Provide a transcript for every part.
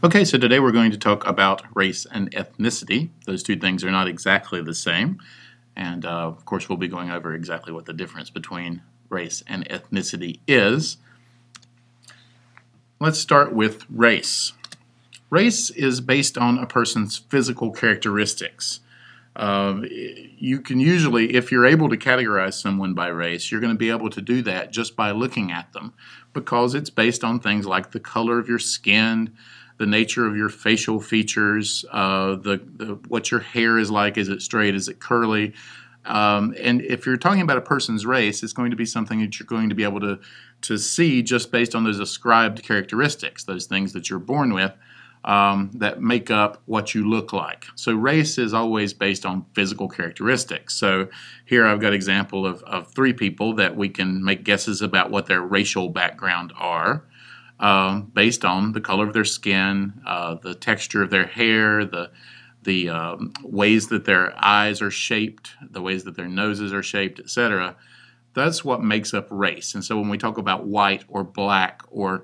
Okay, so today we're going to talk about race and ethnicity. Those two things are not exactly the same. And of course, we'll be going over exactly what the difference between race and ethnicity is. Let's start with race. Race is based on a person's physical characteristics. You can usually, if you're able to categorize someone by race, you're going to be able to do that just by looking at them, because it's based on things like the color of your skin, the nature of your facial features, what your hair is like. Is it straight? Is it curly? And if you're talking about a person's race, it's going to be something that you're going to be able to see just based on those ascribed characteristics, those things that you're born with, that make up what you look like. So race is always based on physical characteristics. So here I've got an example of three people that we can make guesses about what their racial background are, based on the color of their skin, the texture of their hair, the ways that their eyes are shaped, the ways that their noses are shaped, etc. That's what makes up race. And so when we talk about white or black or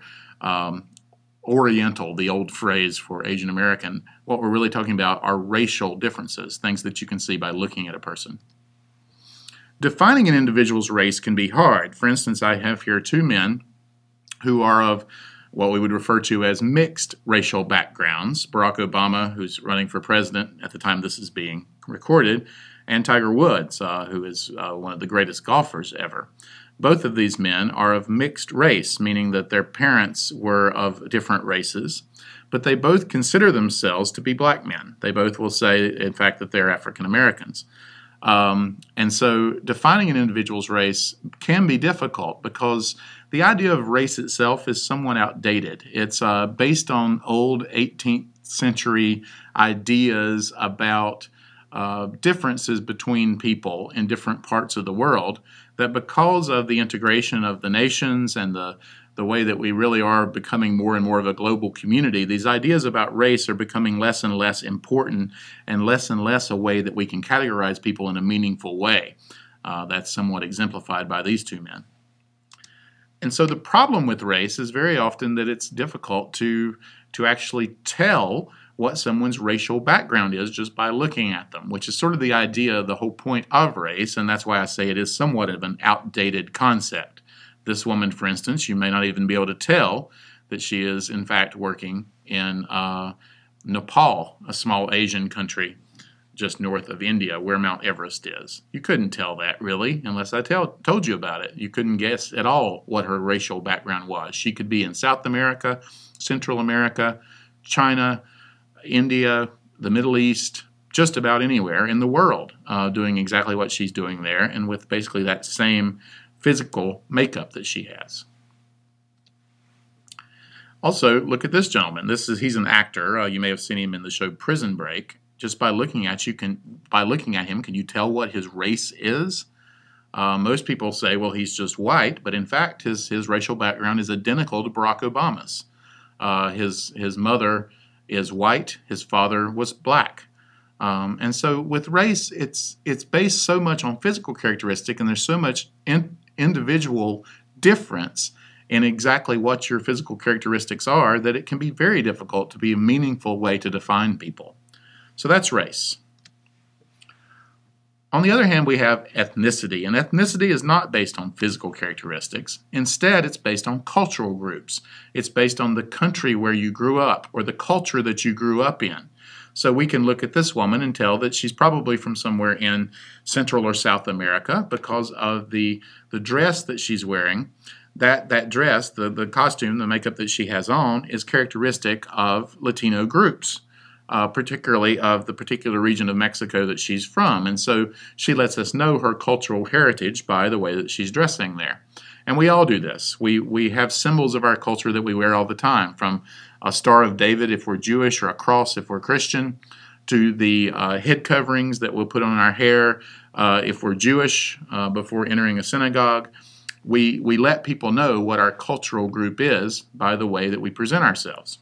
Oriental, the old phrase for Asian American, what we're really talking about are racial differences, things that you can see by looking at a person. Defining an individual's race can be hard. For instance, I have here two men who are of what we would refer to as mixed racial backgrounds. Barack Obama, who's running for president at the time this is being recorded, and Tiger Woods, who is one of the greatest golfers ever. Both of these men are of mixed race, meaning that their parents were of different races, but they both consider themselves to be black men. They both will say, in fact, that they're African Americans. And so defining an individual's race can be difficult because the idea of race itself is somewhat outdated. It's based on old 18th century ideas about differences between people in different parts of the world, that because of the integration of the nations and the way that we really are becoming more and more of a global community, these ideas about race are becoming less and less important and less a way that we can categorize people in a meaningful way. That's somewhat exemplified by these two men. And so the problem with race is very often that it's difficult to actually tell what someone's racial background is just by looking at them, which is sort of the idea, the whole point of race, and that's why I say it is somewhat of an outdated concept. This woman, for instance, you may not even be able to tell that she is, in fact, working in Nepal, a small Asian country just north of India, where Mount Everest is. You couldn't tell that, really, unless I told you about it. You couldn't guess at all what her racial background was. She could be in South America, Central America, China, India, the Middle East, just about anywhere in the world, doing exactly what she's doing there, and with basically that same physical makeup that she has. Also, look at this gentleman. He's an actor. You may have seen him in the show Prison Break. Just by looking at him, can you tell what his race is? Most people say, well, he's just white, but in fact, his racial background is identical to Barack Obama's. His mother is white. His father was black. And so with race, it's based so much on physical characteristic, and there's so much individual difference in exactly what your physical characteristics are that it can be very difficult to be a meaningful way to define people. So that's race. On the other hand, we have ethnicity, and ethnicity is not based on physical characteristics. Instead, it's based on cultural groups. It's based on the country where you grew up or the culture that you grew up in. So we can look at this woman and tell that she's probably from somewhere in Central or South America because of the dress that she's wearing. That dress, the costume, the makeup that she has on, is characteristic of Latino groups. Particularly of the particular region of Mexico that she's from. And so she lets us know her cultural heritage by the way that she's dressing there. And we all do this. We have symbols of our culture that we wear all the time, from a Star of David if we're Jewish or a cross if we're Christian, to the head coverings that we'll put on our hair if we're Jewish before entering a synagogue. We let people know what our cultural group is by the way that we present ourselves.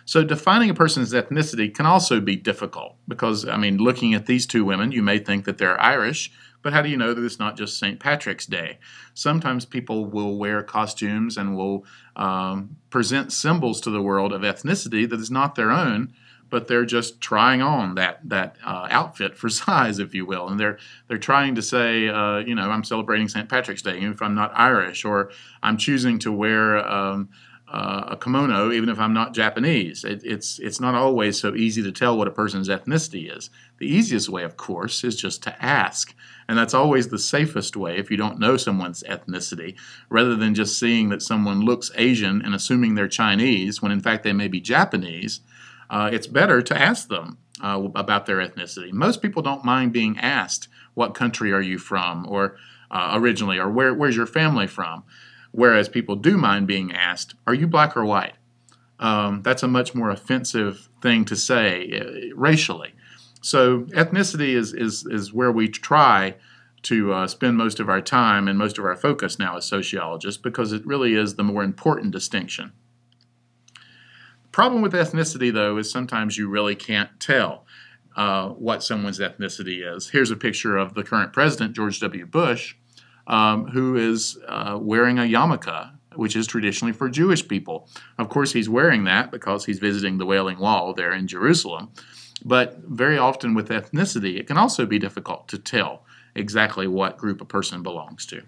So defining a person's ethnicity can also be difficult because, I mean, looking at these two women, you may think that they're Irish, but how do you know that it's not just St. Patrick's Day? Sometimes people will wear costumes and will present symbols to the world of ethnicity that is not their own, but they're just trying on that outfit for size, if you will, and they're trying to say, you know, I'm celebrating St. Patrick's Day, even if I'm not Irish, or I'm choosing to wear a kimono, even if I'm not Japanese. It's not always so easy to tell what a person's ethnicity is. The easiest way, of course, is just to ask, and that's always the safest way if you don't know someone's ethnicity, rather than just seeing that someone looks Asian and assuming they're Chinese when in fact they may be Japanese. It's better to ask them about their ethnicity. Most people don't mind being asked, what country are you from, or originally, or where's your family from? Whereas people do mind being asked, are you black or white? That's a much more offensive thing to say racially. So ethnicity is where we try to spend most of our time and most of our focus now as sociologists, because it really is the more important distinction. Problem with ethnicity, though, is sometimes you really can't tell what someone's ethnicity is. Here's a picture of the current president, George W. Bush, who is wearing a yarmulke, which is traditionally for Jewish people. Of course, he's wearing that because he's visiting the Wailing Wall there in Jerusalem. But very often with ethnicity, it can also be difficult to tell exactly what group a person belongs to.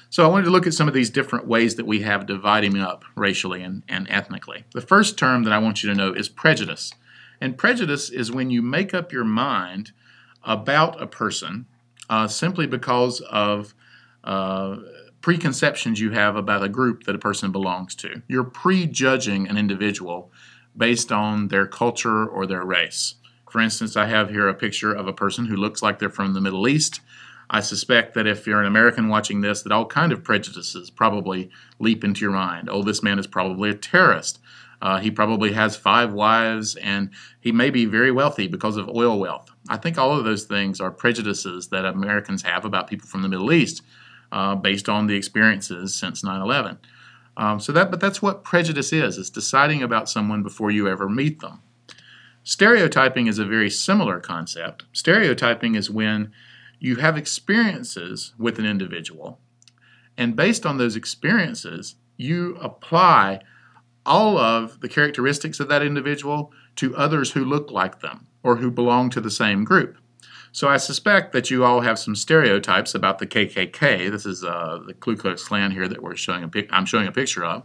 So I wanted to look at some of these different ways that we have dividing up racially and ethnically. The first term that I want you to know is prejudice. And prejudice is when you make up your mind about a person simply because of preconceptions you have about a group that a person belongs to. You're prejudging an individual based on their culture or their race. For instance, I have here a picture of a person who looks like they're from the Middle East. I suspect that if you're an American watching this, that all kind of prejudices probably leap into your mind. Oh, this man is probably a terrorist. He probably has 5 wives, and he may be very wealthy because of oil wealth. I think all of those things are prejudices that Americans have about people from the Middle East based on the experiences since 9/11. But that's what prejudice is. It's deciding about someone before you ever meet them. Stereotyping is a very similar concept. Stereotyping is when you have experiences with an individual, and based on those experiences, you apply all of the characteristics of that individual to others who look like them or who belong to the same group. So I suspect that you all have some stereotypes about the KKK. This is the Ku Klux Klan here that I'm showing a picture of.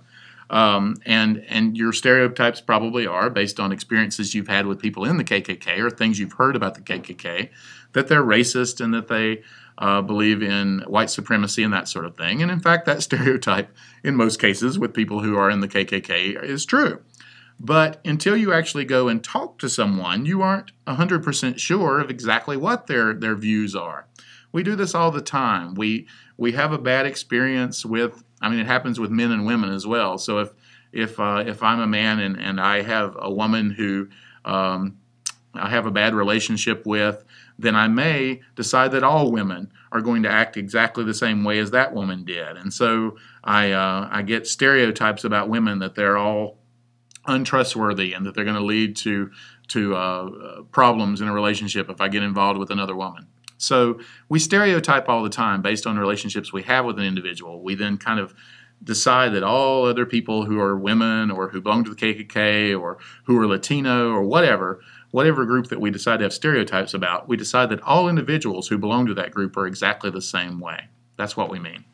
And your stereotypes probably are based on experiences you've had with people in the KKK or things you've heard about the KKK, that they're racist and that they believe in white supremacy and that sort of thing. And in fact, that stereotype in most cases with people who are in the KKK is true. But until you actually go and talk to someone, you aren't 100% sure of exactly what their views are. We do this all the time. We have a bad experience with, I mean, it happens with men and women as well. So if I'm a man and I have a woman who I have a bad relationship with, then I may decide that all women are going to act exactly the same way as that woman did. And so I get stereotypes about women that they're all untrustworthy and that they're going to lead to problems in a relationship if I get involved with another woman. So we stereotype all the time based on relationships we have with an individual. We then kind of decide that all other people who are women or who belong to the KKK or who are Latino or whatever group that we decide to have stereotypes about, we decide that all individuals who belong to that group are exactly the same way. That's what we mean.